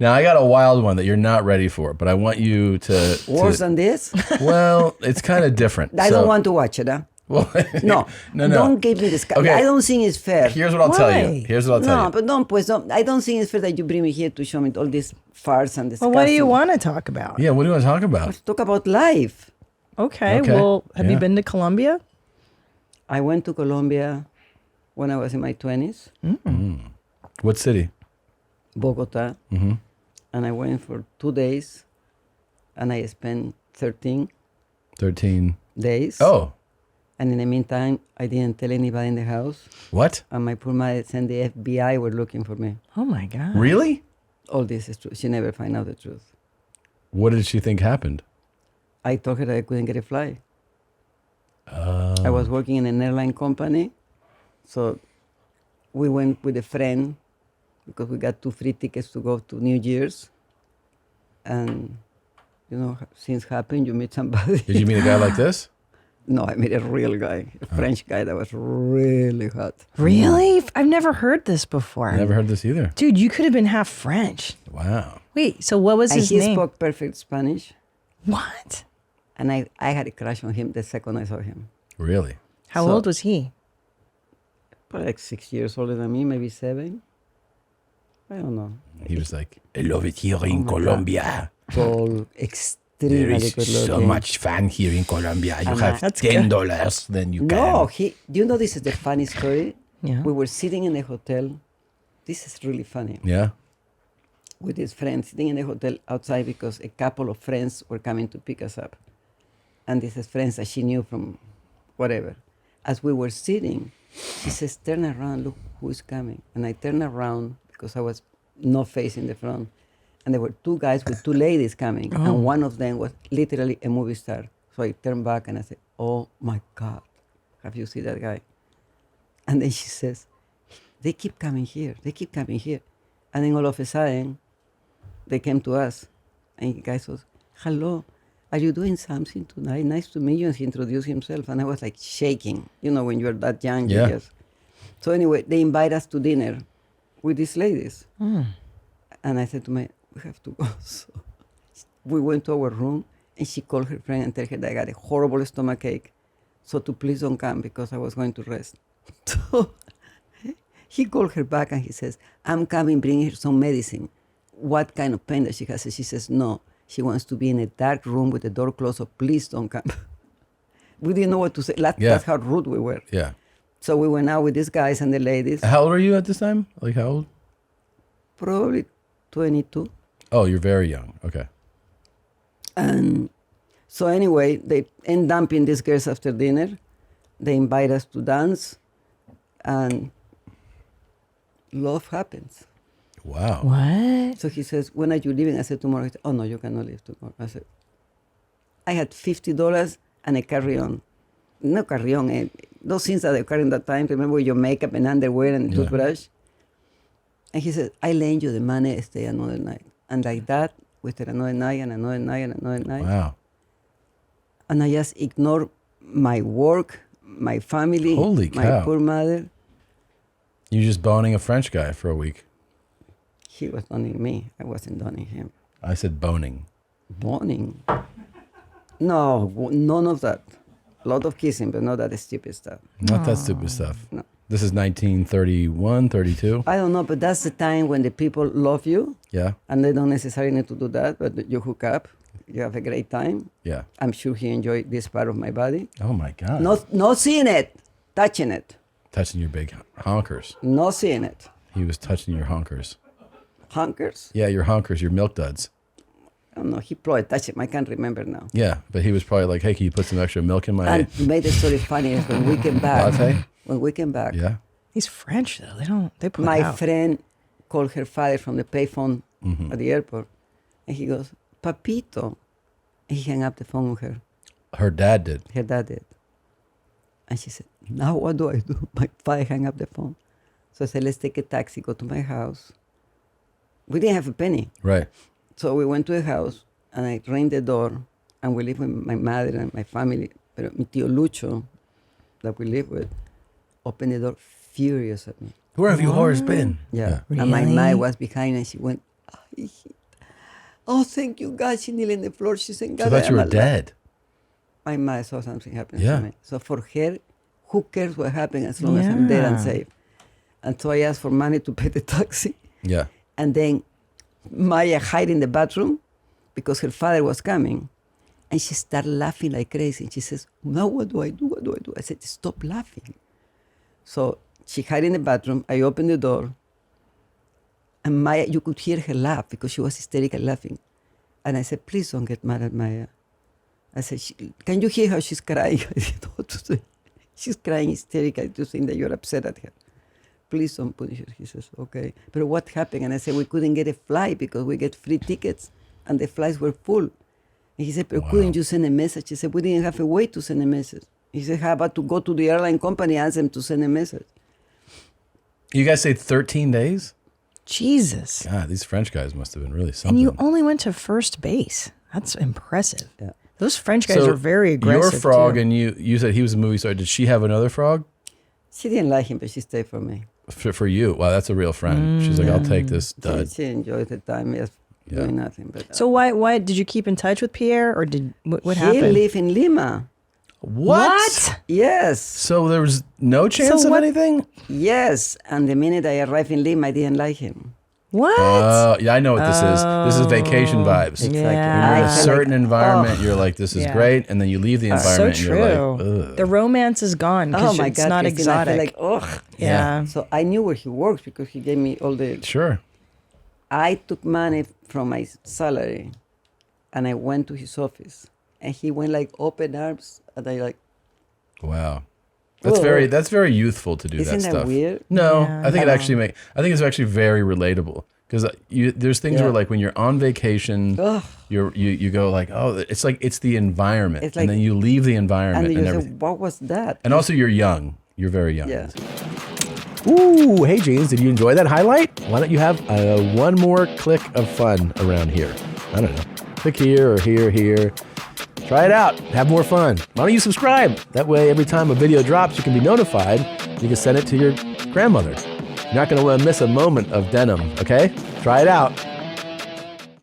Now, I got a wild one that you're not ready for, but I want you to... Worse than this? Well, it's kind of different. I don't want to watch it, huh? Well, no. Don't give me this. Okay. I don't think it's fair. Here's what I'll tell you. No, but don't. I don't think it's fair that you bring me here to show me all this farce and disgusting. Well, what do you want to talk about? Yeah, what do you want to talk about? Let's talk about life. Okay. Well, have you been to Colombia? I went to Colombia when I was in my 20s. What city? Bogota. Mm-hmm. And I went for 2 days, and I spent 13 days. Oh. And in the meantime, I didn't tell anybody in the house. What? And my poor mother and the FBI were looking for me. Oh, my God. Really? All this is true. She never found out the truth. What did she think happened? I told her that I couldn't get a flight. I was working in an airline company. So we went with a friend because we got 2 free tickets to go to New Year's. And, things happen. You meet somebody. Did you meet a guy like this? No, I met a real guy, a French guy that was really hot. Really? I've never heard this before. Never heard this either. Dude, you could have been half French. Wow. Wait, so what was his name? And he spoke perfect Spanish. What? And I had a crush on him the second I saw him. Really? How old was he? Probably like 6 years older than me, maybe 7. I don't know. He was like, I love it here in Colombia. Tall, extremely There is good looking. so much fun here in Colombia. You have That's $10, then you can. No, do you know this is the funny story? Yeah. We were sitting in the hotel. This is really funny. Yeah? With his friends, sitting in the hotel outside because a couple of friends were coming to pick us up. And these are friends that she knew from whatever. As we were sitting, she says, turn around, look who is coming. And I turned around because I was not facing the front. And there were 2 guys with 2 ladies coming. Oh. And one of them was literally a movie star. So I turned back and I said, oh my God, have you seen that guy? And then she says, they keep coming here. They keep coming here. And then all of a sudden, they came to us. And the guy says, hello, are you doing something tonight? Nice to meet you. And he introduced himself. And I was like shaking. When you're that young, you just. So anyway, they invite us to dinner with these ladies. And I said to my, we have to go. So we went to our room, and she called her friend and told her that I got a horrible stomachache. So to please don't come because I was going to rest. So he called her back and he says, I'm coming, bring her some medicine. What kind of pain does she has? She says, no, she wants to be in a dark room with the door closed, so please don't come. We didn't know what to say. That's how rude we were. Yeah. So we went out with these guys and the ladies. How old were you at this time? Like how old? Probably 22. Oh, you're very young. Okay. And so anyway, they end dumping these girls after dinner. They invite us to dance, and love happens. Wow. What? So he says, when are you leaving? I said, tomorrow. He said, oh, no, you cannot leave tomorrow. I said, I had $50 and a carry-on. No carry-on, those things that they carry in that time. Remember your makeup and underwear and toothbrush? And he said, I lend you the money, stay another night. And like that, we stayed another night and another night and another night. Wow. And I just ignored my work, my family, Holy my cow. poor mother. You just boning a French guy for a week. He was boning me. I wasn't boning him. I said boning. Boning? No, none of that. A lot of kissing, but not that stupid stuff. Not that stupid stuff. No. This is 1931, 32. I don't know, but that's the time when the people love you. Yeah. And they don't necessarily need to do that, but you hook up. You have a great time. Yeah. I'm sure he enjoyed this part of my body. Oh my God. Not seeing it, touching it. Touching your big honkers. Not seeing it. He was touching your honkers. Honkers? Yeah, your honkers, your milk duds. I don't know. He probably touched him. I can't remember now. Yeah, but he was probably like, hey, can you put some extra milk in my... And made the story funny is when we came back. latte? When we came back. Yeah. He's French, though. They put My out. friend called her father from the payphone at the airport. And he goes, Papito. And he hung up the phone on her. Her dad did. Her dad did. And she said, now what do I do? My father hung up the phone. So I said, let's take a taxi, go to my house. We didn't have a penny. Right. So we went to the house, and I rang the door, and we lived with my mother and my family. But mi tío Lucho, that we live with, opened the door furious at me. Where have you whores been? Yeah. Really? And my mother was behind, and she went, Oh, thank you, God. She kneeled on the floor. She said, So God, I thought I you am were alive. dead. My mother saw something happening Yeah. to me. So for her, who cares what happened as long as I'm dead and Yeah. safe? And so I asked for money to pay the taxi. Yeah. And then Maya hid in the bathroom because her father was coming. And she started laughing like crazy. She says, now what do I do? What do I do? I said, stop laughing. So she hid in the bathroom. I opened the door. And Maya, you could hear her laugh because she was hysterical laughing. And I said, please don't get mad at Maya. I said, can you hear how she's crying? I didn't know what to say. She's crying hysterical to think that you're upset at her. Please don't punish her. He says, okay. But what happened? And I said, we couldn't get a flight because we get free tickets and the flights were full. And he said, but couldn't you send a message? He said, we didn't have a way to send a message. He said, how about to go to the airline company and ask them to send a message? You guys say 13 days? Jesus. God, these French guys must have been really something. And you only went to first base. That's impressive. Yeah. Those French guys are very aggressive. Your frog, too. and you said he was a movie star. Did she have another frog She didn't like him, but she stayed for me. for you? Wow, that's a real friend. She's like, I'll take this dud. She enjoyed the time, yes, doing nothing. But So why did you keep in touch with Pierre, or did what he happened? lived in Lima. What? Yes, So there was no chance So of what- anything? yes. And the minute I arrived in Lima, I didn't like him. What? Yeah, I know what this is. This is vacation vibes. Exactly. You're in Yeah. a I feel certain like, environment, you're like, this is Yeah. great. And then you leave the So environment and true. you're like, ugh. The romance is gone Oh because my it's God, not Christina, exotic. I feel like, ugh. yeah. So I knew where he works because he gave me all the. Sure. I took money from my salary, and I went to his office, and he went like open arms, and I like. Wow. That's Whoa. that's very youthful to do Isn't that that stuff. weird? No, Yeah. I think it's actually very relatable because there's things Yeah. where like when you're on vacation, Ugh. you go like, oh, it's like it's the environment, It's and like- then you leave the environment And and, you say, everything. what was that? And also you're young. You're very young. Yeah. Ooh, hey Jeans, did you enjoy that highlight? Why don't you have one more click of fun around here? I don't know. Click here or here. Try it out. Have more fun. Why don't you subscribe? That way, every time a video drops, you can be notified. You can send it to your grandmother. You're not going to miss a moment of denim, okay? Try it out.